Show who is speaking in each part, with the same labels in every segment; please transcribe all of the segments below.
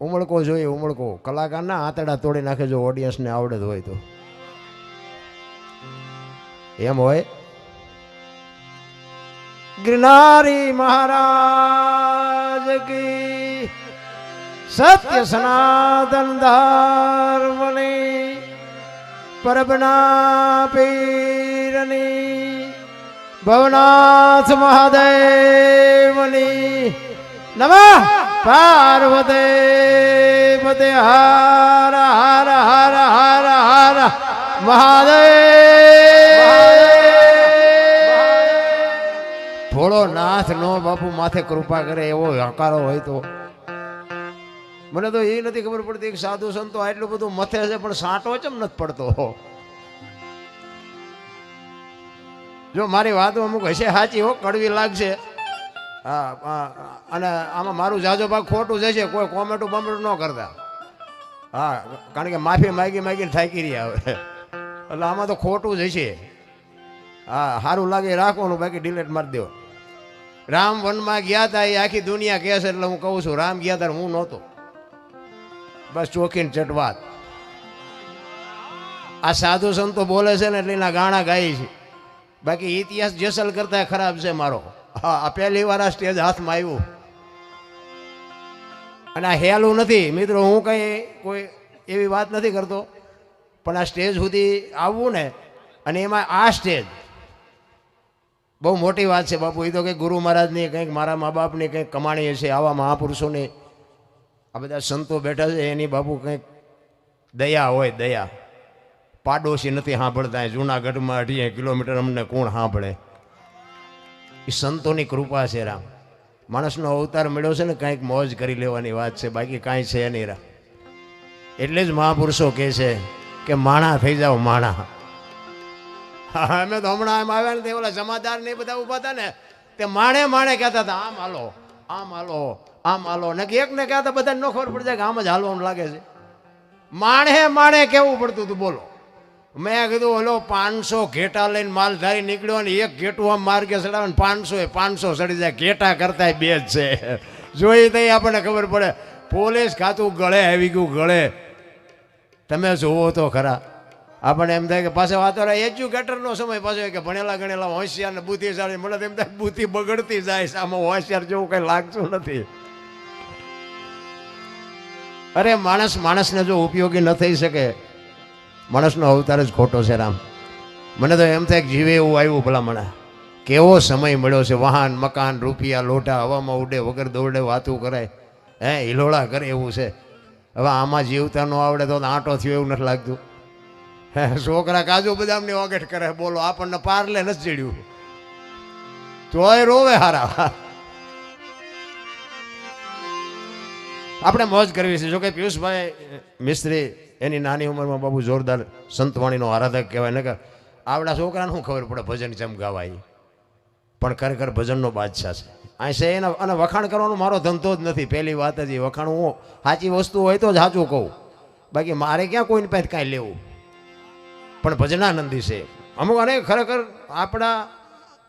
Speaker 1: ઉમળકો જોઈએ, ઉમળકો કલાકારના આંતરડા તોડી નાખે જો ઓડિયન્સને આવડે હોય તો. એમ હોય. गिरनारी महाराज की सत्य सनातन धर्मनी परबना पीरनी भवनाथ महादेवनी नमः पार्वती पते हर हर हर हर हर महादेव. ભોળો નાથ નો બાપુ માથે કૃપા કરે એવો હકારો હોય તો. મને તો એ નથી ખબર પડતી કે સાધુ સંતો આટલું બધું મથે છે પણ સાંટો ચમ નથી પડતો. જો મારી વાતો અમુક હશે સાચી હો, કડવી લાગશે, હા, અને આમાં મારું જાજો ભાગ ખોટું જશે, કોઈ કોમેન્ટું બમેન્ટું ન કરતા. હા, કારણ કે માફી માગી માગીને થાકી રહ્યા હવે, એટલે આમાં તો ખોટું જ હશે. હા, સારું લાગે રાખવાનું, બાકી ડિલેટ મારી દો. રામ વનમાં ગયા હતા એ આખી દુનિયા કહે છે, એટલે હું કહું છું રામ ગયા હતા હું નહોતો. બસ ચોખીને ચટવાત. આ સાધુ સંતો બોલે છે ને એટલે એના ગાણા ગાય છે, બાકી ઇતિહાસ જેસલ કરતા ખરાબ છે મારો. હા, આ પહેલી વાર આ સ્ટેજ હાથમાં આવ્યું, અને આ હેલું નથી મિત્રો, હું કઈ કોઈ એવી વાત નથી કરતો, પણ આ સ્ટેજ સુધી આવવું ને, અને એમાં આ સ્ટેજ બહુ મોટી વાત છે બાપુ. એ તો કંઈક ગુરુ મહારાજની, કંઈક મારા મા બાપની કંઈક કમાણી હશે. આવા મહાપુરુષોની, આ બધા સંતો બેઠા છે એની બાપુ કંઈક દયા હોય, દયા. પાડોશી નથી સાંભળતા, જૂનાગઢમાં 18 કિલોમીટર અમને કોણ સાંભળે? એ સંતોની કૃપા છે રામ. માણસનો અવતાર મળ્યો છે ને, કંઈક મોજ કરી લેવાની વાત છે, બાકી કાંઈ છે નહીં રામ. એટલે જ મહાપુરુષો કહે છે કે માણા થઈ જાઓ, માણા. હા, અમે તો હમણાં એમ આવ્યા ને ઓલા જમાદાર ને બધા ઉભા હતા ને, તે માણે માણે કહેતા હતા આમ હાલો, આમ હાલો, આમ હાલો, ને એક ને કહેતા બધાને ન ખબર પડી જાય કે આમ જ હાલવાનું લાગે છે. માણે માણે કેવું પડતું હતું બોલો. મેં કીધું ઓલો 500 ઘેટા લઈને માલધારી નીકળ્યો ને એક ઘેટું આમ માર્ગે ચડાવે ને 500 ચડી જાય. ઘેટા કરતા બે જ છે, જોઈ તો આપણને ખબર પડે. પોલીસ ખાતું ગળે આવી ગયું, ગળે. તમે જોવો તો ખરા. આપણને એમ થાય કે પાછા વાતો એજ્યુકેટરનો સમય પાછો કે ભણેલા ગણેલા હોશિયાર ને બુદ્ધિશાળી. મને એમ થાય બુદ્ધિ બગડતી જાય છે, આમાં હોશિયાર જેવું કઈ લાગતું નથી. અરે માણસને જો ઉપયોગી ન થઈ શકે, માણસનો અવતાર જ ખોટો છે રામ. મને તો એમ થાય કે જીવે એવું આવ્યું ભલા. કેવો સમય મળ્યો છે. વાહન, મકાન, રૂપિયા, લોટા હવામાં ઉડે, વગર દોડે વાતું કરાય, હે હિલોળા કરે એવું છે. હવે આમાં જીવતા ન આવડે તો આંટો થયો એવું નથી લાગતું. છોકરા કાજુ બદામની ઓગેટ કરે, બોલો આપણને પારલે નથી ચડ્યું તોય રોવે હારા. આપણે મોજ કરવી છે. જો કે પિયુષભાઈ મિસ્ત્રી એની નાની ઉંમરમાં બાબુ જોરદાર સંતવાણીનો આરાધક કહેવાય. ને કે આવડા છોકરાને શું ખબર પડે ભજન જેમ ગાવાય, પણ ખરેખર ભજનનો બાદશાહ છે. આ છે એના, અને વખાણ કરવાનો મારો ધંધો જ નથી. પહેલી વાત જ વખાણ, હું સાચી વસ્તુ હોય તો જ સાચું કહું, બાકી મારે ક્યાં કોઈની પાસે કાંઈ લેવું. પણ ભજનાનંદી છે અમુક. અને ખરેખર આપણા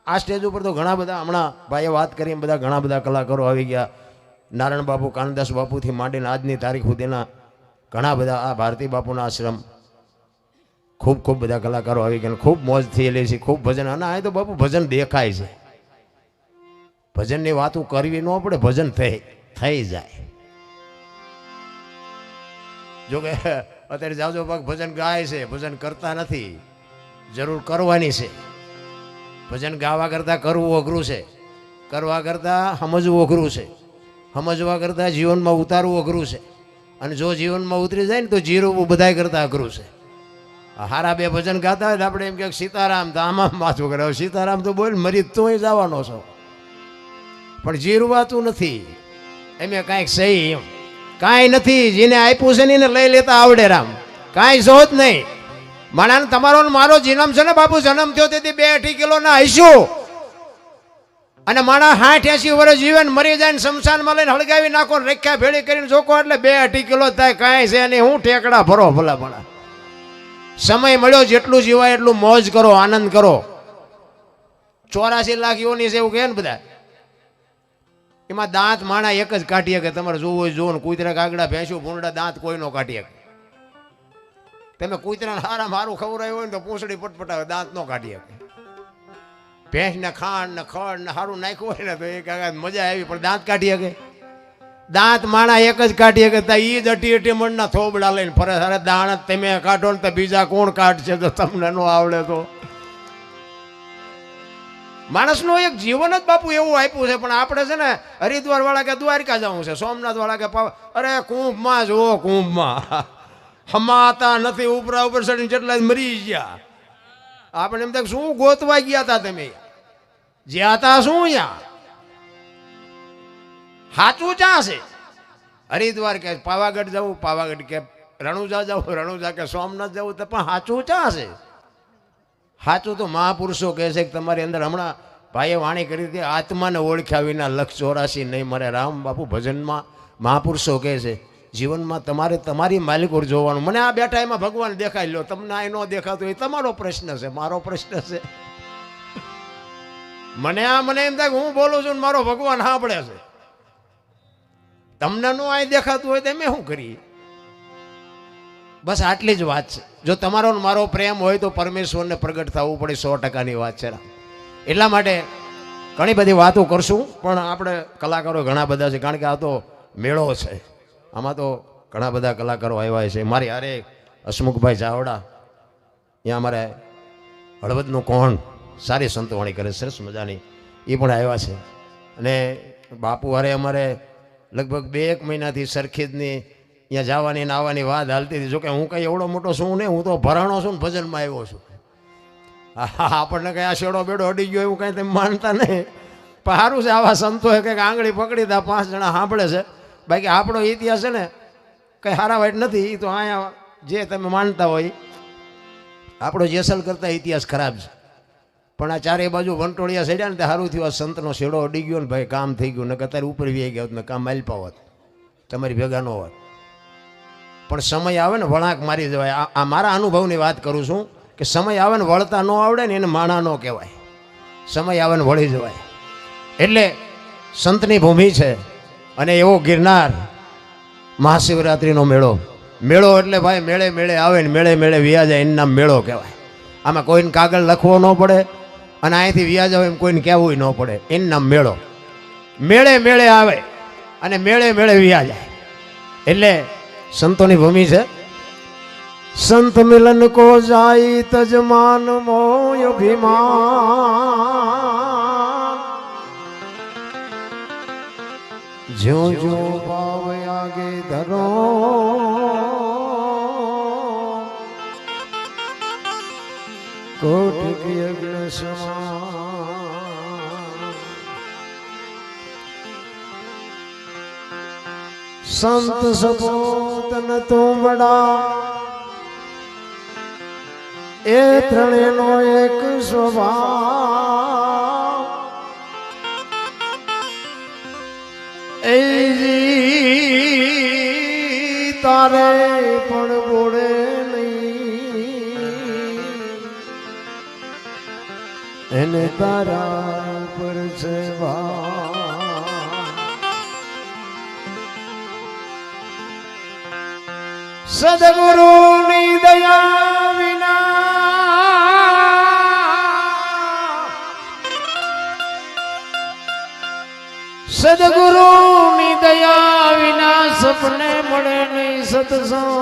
Speaker 1: આ સ્ટેજ ઉપર તો ઘણા બધા, હમણાં ભાઈએ વાત કરી એમ બધા ઘણા બધા કલાકારો આવી ગયા. નારાયણ બાપુ, કાનદાસ બાપુથી માંડીને આજની તારીખ સુધીના ઘણા બધા, આ ભારતી બાપુના આશ્રમ, ખૂબ ખૂબ બધા કલાકારો આવી ગયા. ખૂબ મોજ થયેલી છે, ખૂબ ભજન. અને આ તો બાપુ ભજન દેખાય છે. ભજનની વાતો કરવી ન પડે, ભજન થઈ જાય. જોકે અત્યારે જાજો ભાગ ભજન ગાય છે, ભજન કરતા નથી. જરૂર કરવાની છે. ભજન ગાવા કરતાં કરવું અઘરું છે, કરવા કરતાં સમજવું અઘરું છે, સમજવા કરતાં જીવનમાં ઉતારવું અઘરું છે, અને જો જીવનમાં ઉતરી જાય ને તો જીરવું બધાય કરતાં અઘરું છે. હારા બે ભજન ગાતા હોય તો આપણે એમ કે સીતારામ, તો આમાં માથું કરે. સીતારામ તો બોલ મરી તોય જવાનો છો, પણ જીરવાતું નથી. એમ કાંઈક સહી એમ કાંઈ નથી. જેને આપ્યું છે ને એને લઈ લેતા આવડે રામ. કાંઈ શો જ નહીં. માણાને તમારો મારો જન્મ છે ને બાપુ, જન્મ થયો તેથી 2-2.5 કિલો ના હઈશું, અને માણા 60-80 વર્ષ જીવે ને મરી જાય ને શમશાનમાં લઈને હળગાવી નાખો, રેખ્યા ભેળી કરીને જોકો એટલે 2-2.5 કિલો થાય. કાંઈ છે નહીં. હું ઠેકડા ભરો ભલા ભલા. સમય મળ્યો જેટલું જીવાય એટલું મોજ કરો, આનંદ કરો. 84 લાખ યોની છે એવું કહે ને બધા. એમાં દાંત માણા એક જ કાઢી શકે. તમારે જોવું હોય જોવો ને, કૂતરા કાગડા ભેંસું ભૂંડા દાંત કોઈ નો કાઢી શકે. તમે કૂતરાને હારા મારું ખવડાવ્યું હોય ને તો પૂંછડી પટપટાવે, દાંત નો કાઢી શકે. ભેંસને ખાંડ ને ખડ ને સારું નાખ્યું હોય ને તો એક મજા આવી, પણ દાંત કાઢી શકે? દાંત માણા એક જ કાઢી શકે. ઈ જ અટી મણના થોબડા લઈને ફરે. અરે દાણા તમે કાઢો ને તો બીજા કોણ કાઢશે જો તમને ન આવડે તો? માણસનું એક જીવન જ બાપુ એવું આપ્યું છે. પણ આપણે છે ને હરિદ્વાર વાળા કે દ્વારકા જવું છે, સોમનાથ વાળા કે અરે કુંભમાં જુઓ, કુંભમાં હમાતા નથી, ઉપરા ઉપર ચડીને જેટલા મરી ગયા. આપણે એમ થાય શું ગોતવા ગયા હતા તમે? જ્યાં હતા શું અહીંયા? સાચું ક્યાં છે? હરિદ્વાર કે પાવાગઢ જવું, પાવાગઢ કે રણુજા જવું, રણુજા કે સોમનાથ જવું, તો પણ સાચું ક્યાં છે? સાચું તો મહાપુરુષો કહે છે કે તમારી અંદર, હમણાં ભાઈએ વાણી કરી હતી, આત્માને ઓળખ્યા વિના લક્ષ 84 નહીં મરે. રામ બાપુ ભજનમાં મહાપુરુષો કહે છે જીવનમાં તમારે તમારી માલિક ઓર જોવાનું. મને આ બેઠા એમાં ભગવાન દેખાઈ લો, તમને આ ન દેખાતું એ તમારો પ્રશ્ન છે, મારો પ્રશ્ન છે. મને એમ થાય હું બોલું છું ને મારો ભગવાન સાંભળે છે. તમને નો આ દેખાતું હોય તો અમે શું કરીએ? બસ આટલી જ વાત છે. જો તમારો મારો પ્રેમ હોય તો પરમેશ્વરને પ્રગટ થવું પડે, 100%ની વાત છે. એટલા માટે ઘણી બધી વાતો કરશું, પણ આપણે કલાકારો ઘણા બધા છે, કારણ કે આ તો મેળો છે. આમાં તો ઘણા બધા કલાકારો આવ્યા છે. મારી હારે હસમુખભાઈ ચાવડા, અહીંયા અમારે હળવદનું કોણ સારી સંતવાણી કરે, સરસ મજાની, એ પણ આવ્યા છે. અને બાપુ હારે અમારે લગભગ 2-1 મહિનાથી સરખેજની અહીંયા જવાની ને આવવાની વાત હાલતી હતી. જોકે હું કંઈ એવડો મોટો છું નહીં, હું તો ભરાણો છું ને ભજનમાં આવ્યો છું. આપણને કંઈ આ શેડો બેડો અડી ગયો એવું કંઈ તમે માનતા નહીં. પણ સારું છે, આવા સંતોએ કંઈક આંગળી પકડી દા, 5 જણા સાંભળે છે. બાકી આપણો ઇતિહાસ છે ને કંઈ સારા વાઈટ નથી. એ તો અહીંયા જે તમે માનતા હોય, આપણો જેસલ કરતા ઇતિહાસ ખરાબ છે. પણ આ ચારે બાજુ વંટોળિયા સડ્યા ને તે સારું થયું, આ સંતનો શેડો અડી ગયો ને ભાઈ, કામ થઈ ગયું. ને અત્યારે ઉપર વી ગયા હોત ને કામ માલપા હોત, તમારી ભેગા ન હોત. પણ સમય આવે ને વળાંક મારી જવાય. આ મારા અનુભવની વાત કરું છું કે સમય આવે ને વળતા ન આવડે ને એને માણા ન કહેવાય. સમય આવે ને વળી જવાય. એટલે સંતની ભૂમિ છે. અને એવો ગિરનાર મહાશિવરાત્રિનો મેળો, મેળો એટલે ભાઈ મેળે મેળે આવે ને મેળે મેળે વ્યા જાય, એનું નામ મેળો કહેવાય. આમાં કોઈને કાગળ લખવો ન પડે અને અહીંથી વ્યા જાવ એમ કોઈને કહેવું ન પડે, એનું નામ મેળો. મેળે મેળે આવે અને મેળે મેળે વ્યા જાય. એટલે સંતોની ભૂમિ છે. સંત મિલન કો જાય તજમાન મોય અભિમાન, જો જો ભાવ આગે ધરો કોટ કી અગ્ન સમાન. સંત સપોત ન તો બડા, એ ત્રણેનો એક સ્વભાવ. એ તારે પણ બોડે નહીં, એને તારા પર છે ભાવ. સદગુરુની દયા વિના, સદગુરુની દયા વિના સપને મળે નહીં સત્સંગ.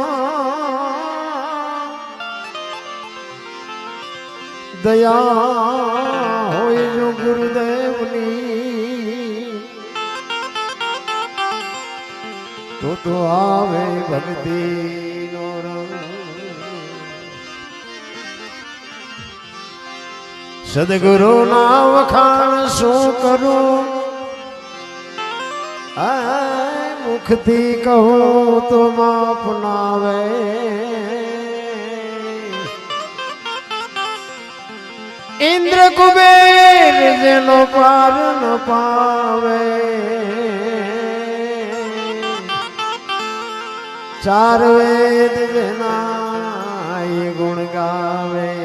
Speaker 1: દયા હોય જો ગુરુદેવની તો આવે ભક્તિ નો રંગ. સદગુરુ ના વખાણ શું કરું, મુખથી કહો તો માપ નાવે. ઇન્દ્ર કુબેર જેનો પાર ન પાવે, 4 વેદ જેના એ ગુણ ગાવે.